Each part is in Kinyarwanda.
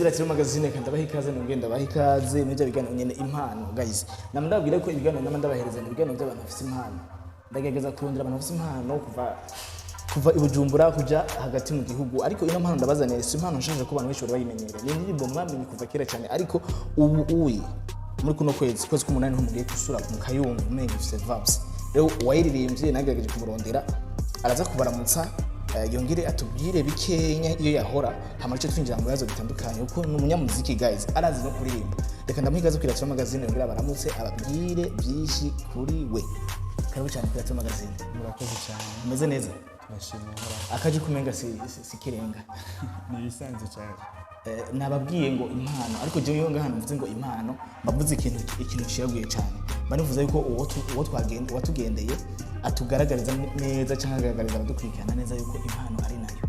biratira magazine kandi abaha ikaze n'ugenda abaha ikaze muri bya biganiro nyene impano guys namndabwira ko ibiganiro namandabahereza ibiganiro by'abantu bafite impano ndagerageza kurondera abantu bafite impano kuva ibujumbura kuja hagati mu gihugu ariko ino mpano ndabazanira si impano nshanje ko abantu benshi bari bayimenyereye ni indirimbo mwamenye kuva kera cyane ariko ubu muri kuno kwezi k'umunani nko mugiye kusura mu kayumba umenye ufite vibes rero wayiririmbye nagerageje kumurondera araza kubaramutsa yongere atubwire bikenya iyo yahora hamace twinjira mu bibazo bitandukanye uko n'umunyamuziki guys arazi no kuririmba reka ndamuhigaze kwiratira magazine yongera baramutse ababwire byinshi kuri we karibu cyane kwiratira magazine murakoze cyane umeze neza turashimira akaje kumenga si kirenga ni bisanzwe cyane nababwiye ngo impano ariko je yo ngahano mvuze ngo impano bavuze ikintu ciyaguye cyane banivuze yuko uwo watugendeye atugaragariza neza cyangwa agaragariza abadukurikirana neza yuko impano ari nayo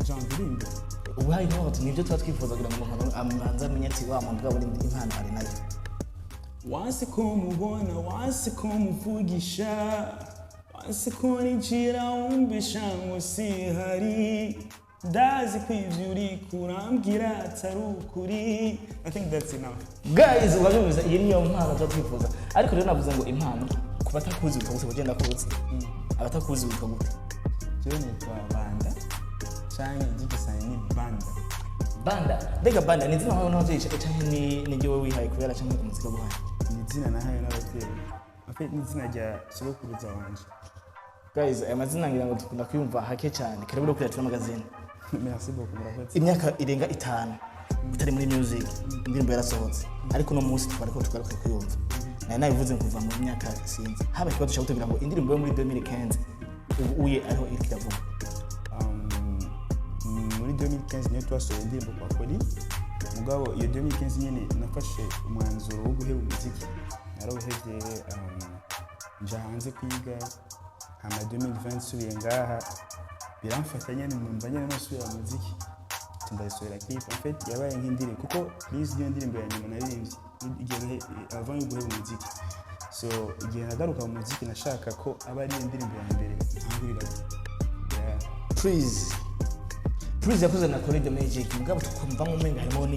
jandirimbe ubaye no batu nibyo twatwifuza kugira ngo umuntu amanza amenye ati wa muntu bwa impano ari nayo wase ko mubona wase ko muvugisha wase ko ninjira umbisha ngo si hari ndazi kwivyo uri kurambwira atari ukuri. I think that's enough guys wabyumvise iyi niyo mpano twatwifuza ariko rero navuze ngo impano kubatakuzi bikaguse kugenda kuzi abatakuzi bikagute je nitwa banda cyane gigisanye ni banda mbega banda ni zina naho cyane ni giwe wihaye kubera cyane umuziki wabuhaye ni zina nahaye n'ababyeyi afi ni zina rya sokuruza wanje guys amazina ngira ngo dukunda kwiyumva hake cyane kare buri kwiratira magazine merci beaucoup murakoze imyaka irenga 5 utari muri music indirimbo yarasohotse ariko no munsi twariko tugaruka kuyumva nabivuze kuva mu myaka sinzi haba ikibazo cyo gutegura ngo indirimbo yo muri 2015 ubu uye ariho iri kiravuga muri 2015 niyo twasohoye indirimbo kwa Koli mugabo iyo 2015 nyene nafashe umwanzuro wo guheba umuziki narawuhevye nja hanze kwiga hama 2020 subiye ngaha biramfata nyene numva nyene nasubira mu muziki ndayisubira clip en fait yabaye nk'indirimbo kuko please iyo ndirimbo ya nyuma naririmbye igihe avant yo guheba umuziki so igihe nagaruka mu muziki nashaka ko aba ari indirimbo ya mbere ntangurira please yakoze na Koli the Magic mugabo tukumva mu menga harimo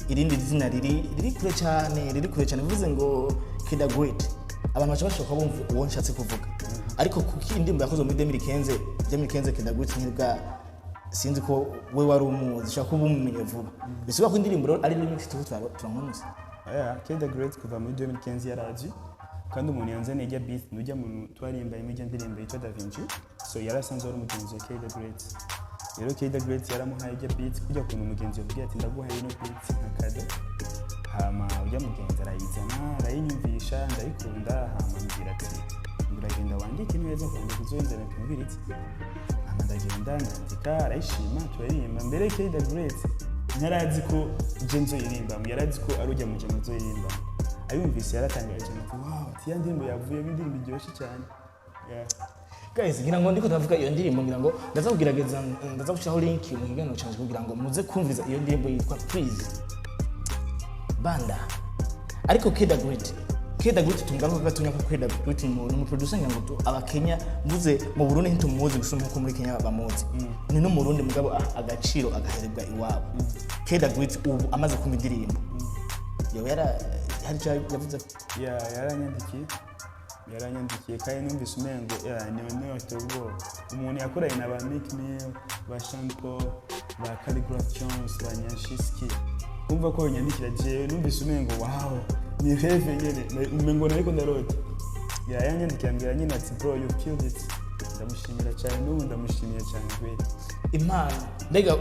irindi zina riri kure cyane bivuze ngo Kida Great abantu bacha bashoka bumva uwo nshatse kuvuga ariko kuki indirimbo yakoze muri 2015 Kida Great nkibwa sinzi ko we wari umuzi shaka kuba umumenye vuba bisuba ko indirimbo ari remix turamumuze Kida Great kuva muri 2015 yaraje kandi umuntu yanzaniye ijya beat nujya muntu twarimba imijya ndirimbo yitwa Da Vinci so yarasanzwe ari umugenzi wa Kida Great rero Kida Great yaramuhaye ijya beat kujya kuntu umugenzi yavuga ati ndaguhaye ino beat nkakada hama ujya mugenzi arayizana arayinyumvisha ndayikunda hama mbwira ati ndagenda wandike neza kandi kuzoyinzana kumviritse hama ndagenda ndandika arayishima turaririmba mbere Kida Great ntarazi ko je nzoyirimba yarazi ko arujya mu jama nzoyirimba ayumvise yaratangaye cyane ati wow ati ya ndirimbo yavuye indirimbo iryoshye cyane guys ngira ngo ndiko ndavuga iyo ndirimbo ngira ngo ndaza kugerageza ndaza gushiraho link mu kiganiro cyane kugira ngo muze kumviza iyo ndirimbo yitwa Please Banda ariko Kida Great tungaruka gatunya ko Kida Great mu producer ngira ngo abakenya muze mu Burundi ntitumuzi gusoma ko muri Kenya bamuzi ni no mu Burundi mugabo agaciro agaherebwa iwabo Kida Great ubu amaze kumva indirimbo yo hari cyo yavuze yaranyandikiye kandi numvise umengo niwe watubwo umuntu yakoranye na ba Meek Mill ba Shampo ba Calligraph Jones ba Nyashiski kumva ko nyandikira je numvise umengo wow ni reve nyene umengo nariko ndarota yanyandikiye mbira nyine ati bro you killed it ndamushimira cyane n'ubu ndamushimiye cyane kweli impano mbega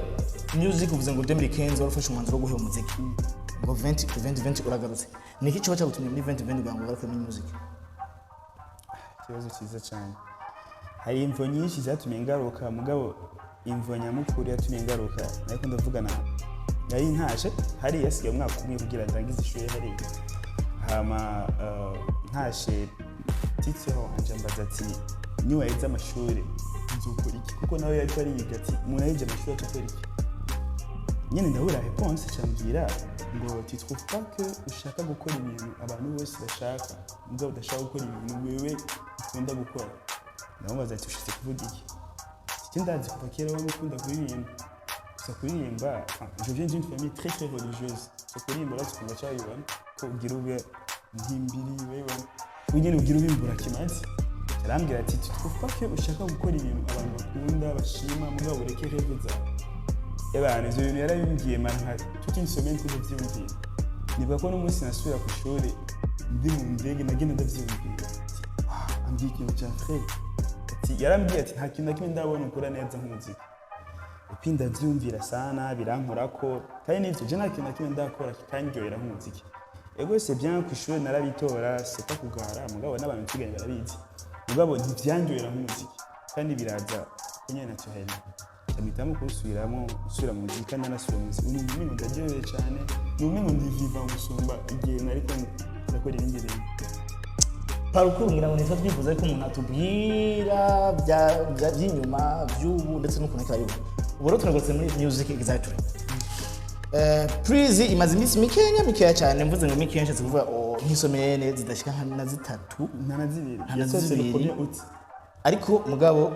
music uvuze ngo 2015 warafashe umwanzuro wo guheba umuziki ngo 2020 uragarutse niki cyo cyagutumye muri 2020 kugira ngo ugaruke muri music kibazo cyiza cyane hari imvo nyinshi zatumye ngaruka mugabo imvo nyamukuru yatumye ngaruka ariko ndavugana yari ntashe hari yasigaye umwaka umwe kugira ndangize ishuri hari hama ntashe titseho anje mbaza ati niwa yize amashuri nzukora iki kuko nawe yari ari yiga ati umuntu yize amashuri atokora iki nyine ndabura réponse cyambwira ngo tu trouves pas que ushaka gukora ibintu abantu bose bashaka ngo udashaka gukora ibintu wewe ukunda gukora ndamubaza ati ushitse kuvuga iki ndazi kuva kera wowe ukunda kuririmba gusa kuririmba je viens d'une famille très très religieuse so kuririmba rero tukunda cyayibona ko ugira ube nkimbiri wewe ugene ugira ubimbura kimazi arambwira ati twufa ko ushaka gukora ibintu abantu bakunda bashima mugabo ureke reve zawe abantu ivyo bintu yarabimbwiye manka toute une semaine que ndavyumviye niba ko n'umunsi nasubira ku ishuri ndi mu ndege nagenda ndavyumviye ambwiye ikintu cya frère ati yarambwiye ati nta kintu na kimwe ndabona ukora neza nk'umuziki upi ndavyumvira sana birankorako kandi n'ivyo je nta kintu na kimwe ndakora kikandyohera nk'umuziki ego c'est bien ku ishuri narabitora c'est pas kugara mugabo n'abantu tuganye barabizi mugabo ntivyandyohera nk'umuziki kandi biraza kwenye naturel amitamu kusubiramo usubira mu muziki kandi nanasubira mu muziki umuntu mwe ndajeje cyane n'umwe ngo ndiviva gusumba igihe nariko ndakora ibindi bintu parcours ngira ngo nitwa twifuza ko umuntu atubwira by'inyuma by'ubu ndetse no kuneka yubu ubu rero turagotse muri music exactly Prizi imaze iminsi mikeya cyane mvuze ngo mikeya nshatse kuvuga nk'isomene zidashika na zitatu na zibiri ariko mugabo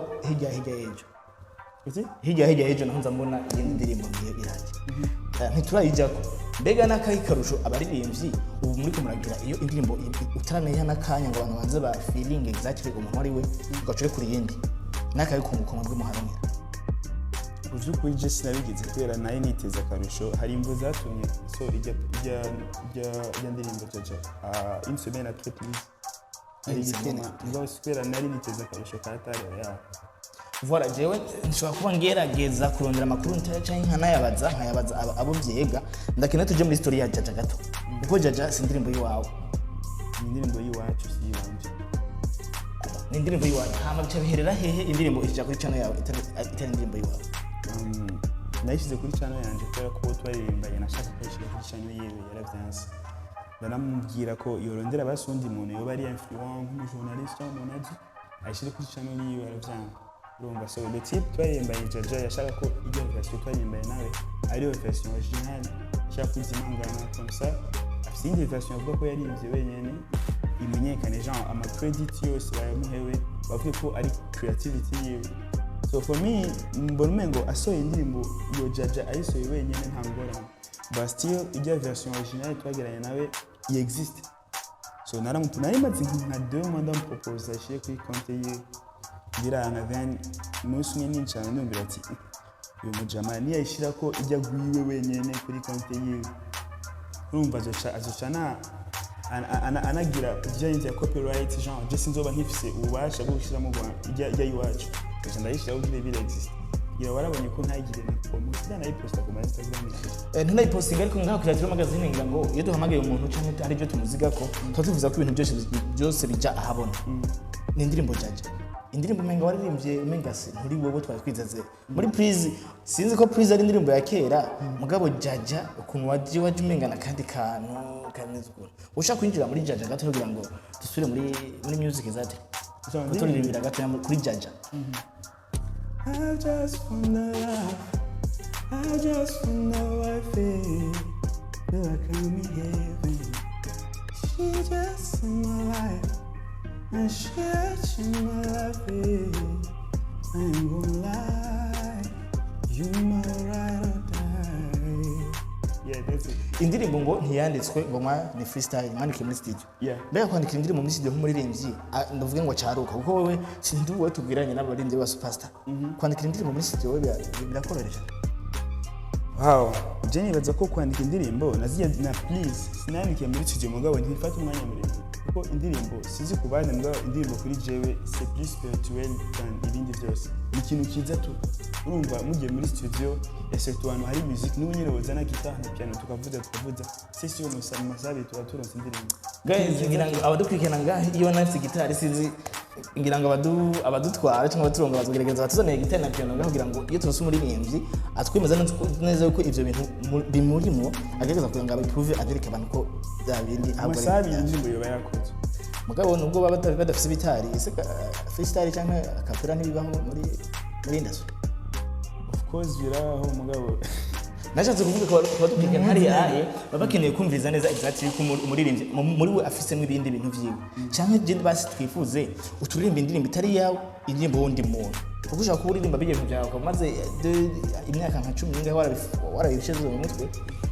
hirya ejo naho nza mbona iyindi ndirimbo ngiye iraje ntiturayijako mbega n'akayi karusho abaririmbyi ubu muri kumuragira iyo indirimbo utaramenya n'akanya ngo abantu banze ba feeling exactly umuntu ari we ugacuye kuri yindi n'akayi kumukoma bw'umuharanira uvyukuri je sinabigize kubera nayo niteza akarusho hari imvo zatumye so ijya ndirimbo jaja une semaine après plus ari gituma ngo kubera nari niteza akarusho katare ya voilà jewe nshobora kuba ngerageza kurondera amakuru cyangwa nkanayabaza abo byega ndakina tuje muri story ya jaja gato kuko jaja si indirimbo yiwawe indirimbo yiwacu si yanje ni indirimbo yiwawe hama bica biherera hehe indirimbo ija kuri channel yawe itari indirimbo yiwawe nayishyize kuri channel yanje kubera ko twaririmbanye nashaka kuyishyira kuri channel yewe yaravyanse ndaramubwira ko yorondera basundi muntu yoba ari influent nk'umujournaliste cyangwa umuntu ayishyire kuri channel yiwe yaravyanse urumva so le type twaririmbanye jaja yashaka ko ijya version twaririmbanye nawe ariyo version originale ashaka kuzimangana comme ça afite indi version avuga ko yaririmbye wenyene imenyekane genre ama credit yose bayamuhewe bavuye ko ari creativity yiwe. So for me mbona umengo asohoye indirimbo iyo jaja ayisohoye wenyene nta ngorane but still ijya version originale twageranye nawe existe so nari maze nka 2 mois ndampropose ashiye kuri konte ye biranga then umunsi umwe nincana ndumvira ati uyu mujamani yayishira ko ijya guyiwe wenyene kuri konte ye urumva azocana anagira bijyanye ya copyright genre je sinzoba nkifise ububasha bwo gushiramo ijya yiwacu kandi ndayishiraho bire exist gira warabonye ko ntagire na promotion nayiposta ku Instagram ntunayipostinga ariko ngaho kuri magazine ngira ngo iyo duhamagaye umuntu cyangwa ari byo tumuziga ko tuvuza ko ibintu byose bijya ahabona ni indirimbo jaja indirimbo menga waririmbye menga se nturi wowe twakwizaze muri please sinzi ko please ari indirimbo ya kera mugabo jaja ukuntu waje umenga na kandi kantu kameze ukuntu ushaka kwinjira muri jaja gato kugira ngo dusubire muri music zate turirimbira gato kuri jaja I just wanna love, I just wanna wife it, feel like I'm in heaven. She just in my life, and she just in my life. I ain't gonna lie, you my ride or die. Yeah, that's it. Indirimbo ngo ntiyanditswe ngoma ni freestyle manike muri studio. Yeah. Mbega kwandika indirimbo muri studio nk'umuririmbyi ndavuga ngo cyaruka kuko wewe sinzi wowe tubwiranye n'abaririmbyi ba superstar. Kwandika indirimbo muri studio wewe birakoroheje. Wow, je nibaza ko kwandika indirimbo na please sinandike muri studio mugabo ntifata umwanya muremure kuko indirimbo sizi kubana mugabo indirimbo kuri jewe c'est plus spirituel than ibindi byose. Ni ikintu kiza tu urumva mugiye muri studio ese abantu hari music n'ubunyere wazana guitar na piano tukavuza sisi yo masabi turonse indirimbo guys ngira ngo abadukurikirana ngahe iyo nafite guitar sinzi ngira ngo abadutwara cyangwa abaturonga bazogerageza batuzaniye guitar na piano ngaho kugira ngo iyo turose umuririmbyi atwemeza neza ko ivyo bintu bimurimo agerageza kugira ngo abiprove adereke abantu ko byabindi amasabi y'indirimbo yoba yakoze mugabo nubwo baba badafite bitari ese freestyle cyangwa akapera ntibibaho muri industry of course biraho mugabo nashatse kuvuga ko badupika ntari aye babakeneye kumviriza neza exactly ko umuririmbyi muri we afisemo ibindi bintu vyiwe cyangwa je basi twifuze uturirimba indirimbo itari yawe indirimbo wundi muntu kuko ushaka kuba uririmba bigeze byawe maze imyaka nka 10 ninga warabishize mu mutwe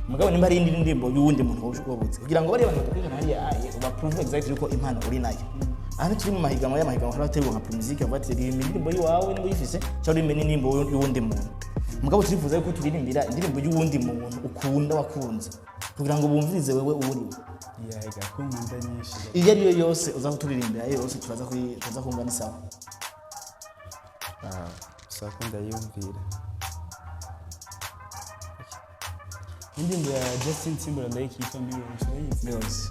mugabo nimba ari indi ndirimbo y'uwundi muntu wabutse kugira ngo bari abantu bakwigana hariya uba prove exactly yuko impano uri nayo aha turi mu mahiganwa y'amahiganwa haraterwa nka music avuga indirimbo yiwawe niba uyifise cyangwa uri indirimbo y'uwundi muntu mugabo turifuza yuko turirimbira indirimbo y'uwundi muntu ukunda wakunze kugira ngo bumvirize wewe uri yaga kunkunda nyinshi iyo ariyo yose uzaho turirimbira yose tuza kumva ni sawa sakunda yumvira indirimbo ya Justin Timberlake ndayikitwa Millions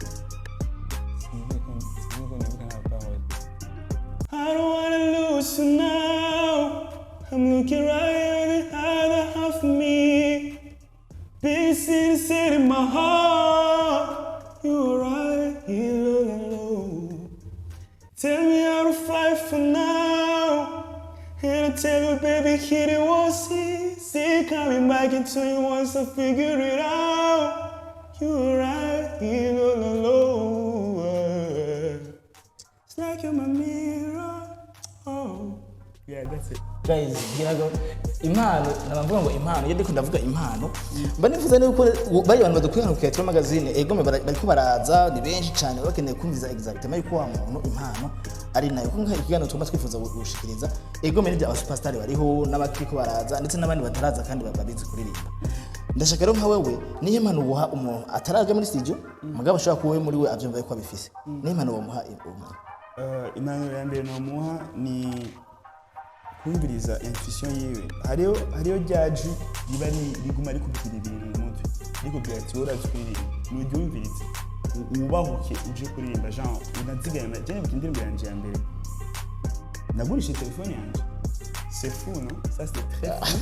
I don't wanna lose you now. I'm looking right at the other half of me. Big city set in my heart. You're right here all alone. Tell me how to fight for now. And I tell you, baby, hit it was easy. Coming back into you once I figure it out. You're right here all alone. It's like you're my mirror. Oh, yeah, that's it. Guys, girago impano nabavuga ngo impano yende kundavuga impano mba nifuza nuko bari abantu badukwirana ku Kayitwa magazine egome bariko baraza ni benshi cyane bakeneye kumviza exactement yuko wa muntu impano ari nayo kuko ikiganiro tuma twifuza gushikiriza egome n'ibya abasuperstar bariho n'abakiko baraza ndetse n'abandi bataraza kandi babizi kuririmba ndashaka rero nka wewe niyo impano ubuha umuntu ataraje muri studio mugabo ashaka kuwe muri we avyumva yuko abifise niyo impano bamuha umuntu impano ya mbere no muha ni kumviriza intuition yiwe hariyo judge riba riguma ari kubwira ibintu mu mutwe ariko byatsi twiri nubyumvirize ubahuke uje kuririmba genre unazigana je n'ibindirimbo yanje ya mbere nagurishe telefone yanje c'est fou non ça c'est très fou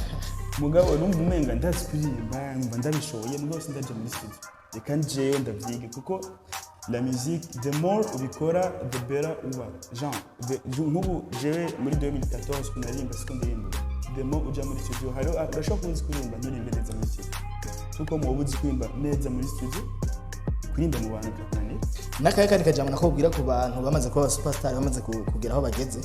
mugabo numva umenga ndazi kuririmba numva ndabishoye mugabo sindaje muri studio reka njeyo ndavyiga kuko la musique, the more ubikora, the better uba. Genre, nk'ubu jewe muri 2014 kunarimba sikundirimba. The more uja muri studio, hariho urashobora kuzi kuririmba nturimbe neza muri studio. Kuko mu buzi kuririmba neza muri studio, kuririmba mu bantu kakanira. Nakaye kandi kajamana nakubwira ku bantu bamaze kuba superstar bamaze kugera aho bageze.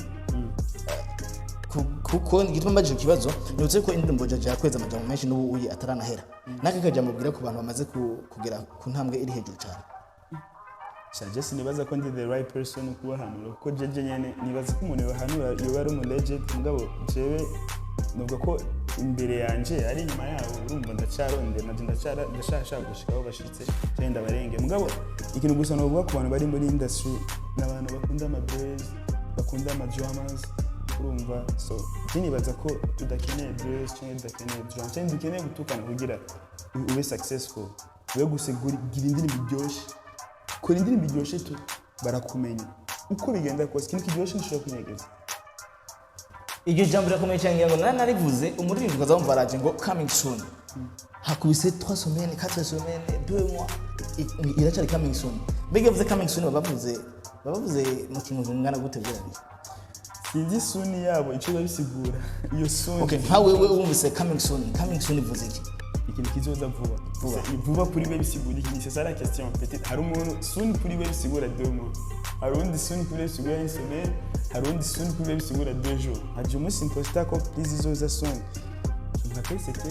Kuko ngitwa mbaje kibazo nutse ko indirimbo jaje yakweza amajambo menshi n'ubu uyi ataranahera. Nakaye kajamubwira ku bantu bamaze kugera ku ntambwe iri hejuru cyane. Just nibaza ko ndi the right person kubahanura kuko jeje nyene nibaza ko umuntu yohanura yoba ari legend mugabo jewe nubwo ko imbere yanje ari nyuma yawo urumva ndacaronde ndashaka gushikaho bashitse cyane ndabarenge mugabo ikintu gusa novuga ku bantu bari muri industry n'abantu bakunda ama buzz bakunda ama dramas urumva so nibaza ko tudakeneye buzz cyane tudakeneye drama cyane dukeneye gutukana kugira ube successful we gusigura indirimbo byoshe kuri indirimbo byoshe tu barakumenya uko bigenda kose kintu kibyoshe nshobora kunyegeza iryo jambo rakomeye cyane ngo narivuze umuririmbyi ukazamva araje ngo coming soon hakubise 3 semaines 4 semaines 2 mois iracari coming soon bege vuze coming soon bavuze mu kintu ngana gute byarari sinzi soon yabo ico babisigura iyo soon okay how wewe umvise coming soon ivuze iki ikintu kizoza vuba kuri we bisigura iki c'est ça la question peut-être hari umuntu soon kuri we bisigura 2 mois hari undi soon kuri we bisigura 1 semaine hari undi soon kuri we bisigura 2 jours haje umunsi imposta ko please izoza soon je me rappelle c'était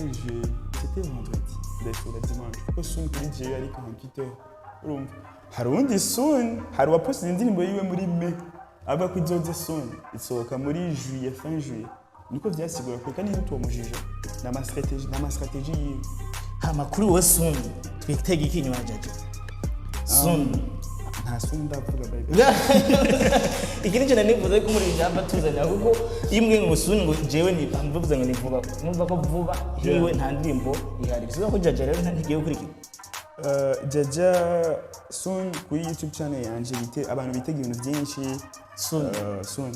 vendredi d'être le dimanche ko soon kuri je ari 48 heures urumva hari undi soon hari wapost indirimbo yiwe muri mai aba ko izoza soon isohoka muri juillet fin juillet niko byasigura ko kandi n'uto mujije na strategie amakuru we soon twitega iki nyuma jaje soon nta soon ndavuga baby ikindi cyane nivuze ko muri jamba tuzanya kuko imwe ngo soon ngo jewe ni mvuze ngo ni vuba numva ko vuba hiwe nta ndirimbo ihari bivuga ko jaje rero ntigiye gukurikira jaja soon kuri YouTube channel yanje abantu bitega ibintu byinshi soon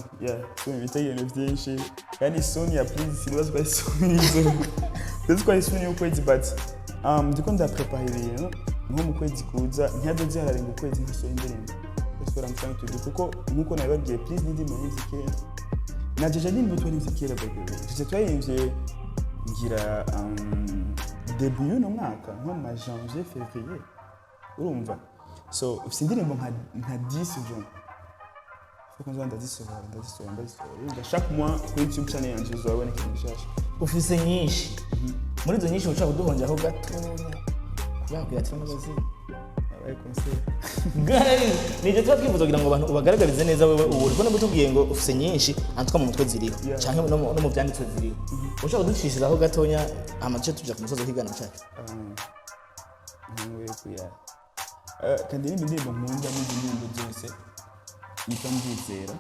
bitega ibintu byinshi kandi soon ya please sinibaza kwa soon izo ndetse kwa soon y'ukwezi but ndiko ndaprepare ibintu nko mu kwezi kuza ntiyadoze hararenga ukwezi nkasohora indirimbo that's what I'm trying to do kuko nkuko nababwiye please ndimo nzikera na jaja ndimo twari nzikera baby je twayimvye ngira début no mwaka nko ma janvier février urumva so ufite indirimbo nka 10 jours kuko nzo ndazisohora chaque mois kuri YouTube channel yanje uzabona ikintu gishasha ufise nyinshi muri izo nyinshi ushaka kuduhonjaho gatonya yakwiye ati magazine abaye conseil guys nije twifuza kugira ngo abantu ubagaragarize neza wewe ubu uriko no gutubwiye ngo ufise nyinshi antwa mu mutwe ziriho canke no mu byanditswe ziriho ushaka kudushishiraho gatonya amace tuja ku musozo higana cyacu nwe kuya kandi n'ibindirimbo nkunda n'ibindirimbo byose niko ndizera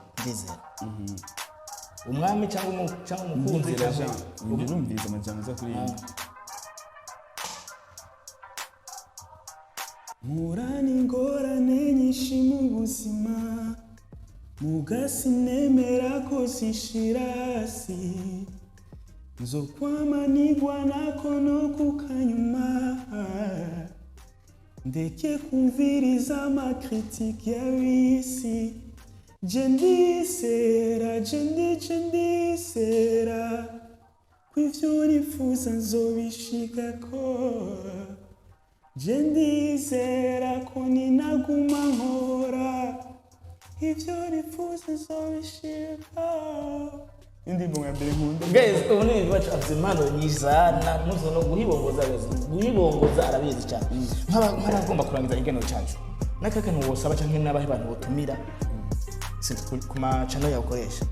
umwami cyangwa umukunzi urumviriza amajambo za kuri murani ngorane nyinshi mu buzima mugasi nemera ko zishirasi nzokwama nigwa nako no kukanyuma ndeke kumviriza amakritike y'isi jendisera kw'ivyo nifuza nzobishikako jendizera ko ninaguma nkora ivyo nifuza nzobishika indirimbo ya mbere nkunda guys ubu ni bacu afite impano nyinshi sana muzo no guhibongoza arabizi cyane nk'abagomba kurangiza igeno cyacu n'akakantu wosaba cyangwa n'abahe bantu botumira ku ma channel yakoresha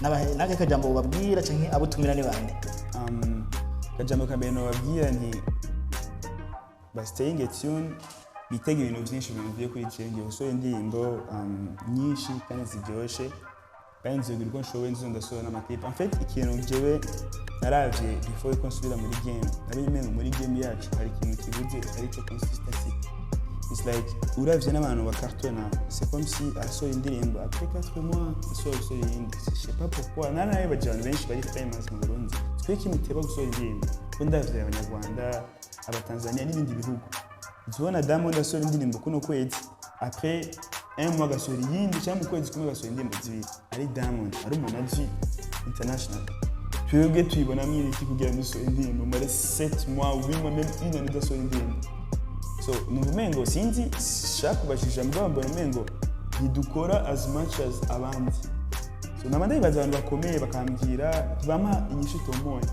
n'abahe kajambo babwira cyangwa abutumira ni bande kajambo kambere no babwira nti staying tuned bitega ibintu byinshi bivuye kuri Canke uso indirimbo nyinshi kandi ziryoshe kandi nzogirwa nshowe nzondasohora n'amaclip en fait ikintu jewe naravye before ko nsubira muri game nabimenye muri game yacu hari ikintu kibuze ariko consistency. It's like uravye n'abantu bakartona c'est comme si asohora indirimbo après 4 mois asohora iyindi je sais pas pourquoi nanaye bajana benshi bari famous mu Burundi twiki muteba gusohora indirimbo ko ndavye abanyarwanda abatanzania n'ibindi bihugu zibona Diamond asohora indirimbo kuno kwezi après un mois gasohora iyindi cyangwa kwezi kumwe gasohora indirimbo zibiri ari Diamond ari umunaji international twebwe tuyibona mwiriki kugira ngo dusohora indirimbo muri 7 mois 8 mois même une année dasohora indirimbo so nuvumengo sinzi shaka bashija mbamba nuvumengo ntidukora as much as abandi so namanda ibaza abantu bakomeye bakambwira bama inyishu tomoye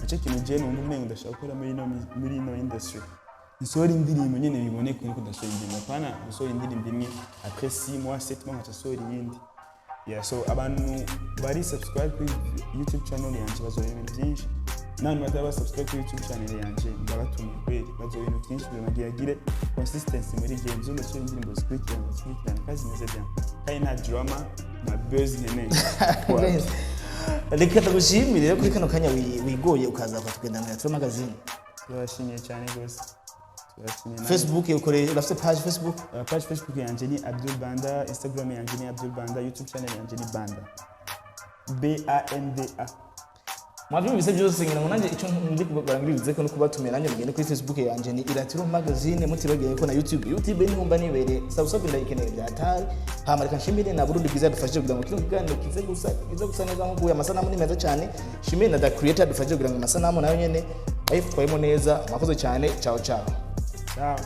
ace kintu je nuvumengo ndashaka gukora muri no industry nsohora indirimbo nyene biboneka ko ndasohora indirimbo pana gusohora indirimbo imwe après 6 mois 7 mois nkasohora iyindi so abantu bari subscribe kuri YouTube channel yanje bazohora ibintu byinshi nani bataba subscribe kuri YouTube channel yanje ndabatumye kweli bazohora ibintu byinshi bimagiragire consistency muri game zo ndasohora indirimbo zikurikirana kazi neza cyane kandi nta drama na buzz nyene reka ndagushimire kuri kano kanya wigoye ukaza kwatugendanira twa magazine turashimiye cyane gose Facebook ukore urafite page Facebook yanje ni Abdul Banda, Instagram yanje ni Abdul Banda, YouTube channel yanje ni Banda BANDA. Mwabyumvise byose ngira ngo nanjye icyo ndi kubarangirize ko no kubatumira nanjye mugende kuri Facebook yanje ni Iratiro Magazine mutibageye ko na YouTube ni humba nibere subscribe ndayikeneye byatari hama reka nshimire na Burundi bwiza dufashije kugira ngo kino kiganiro kize gusa neza nkuko amasanamu ni meza cyane shimire na the creator dufashije kugira ngo amasanamu nayo nyene ayifitwayemo neza mwakoze cyane ciao Ciao.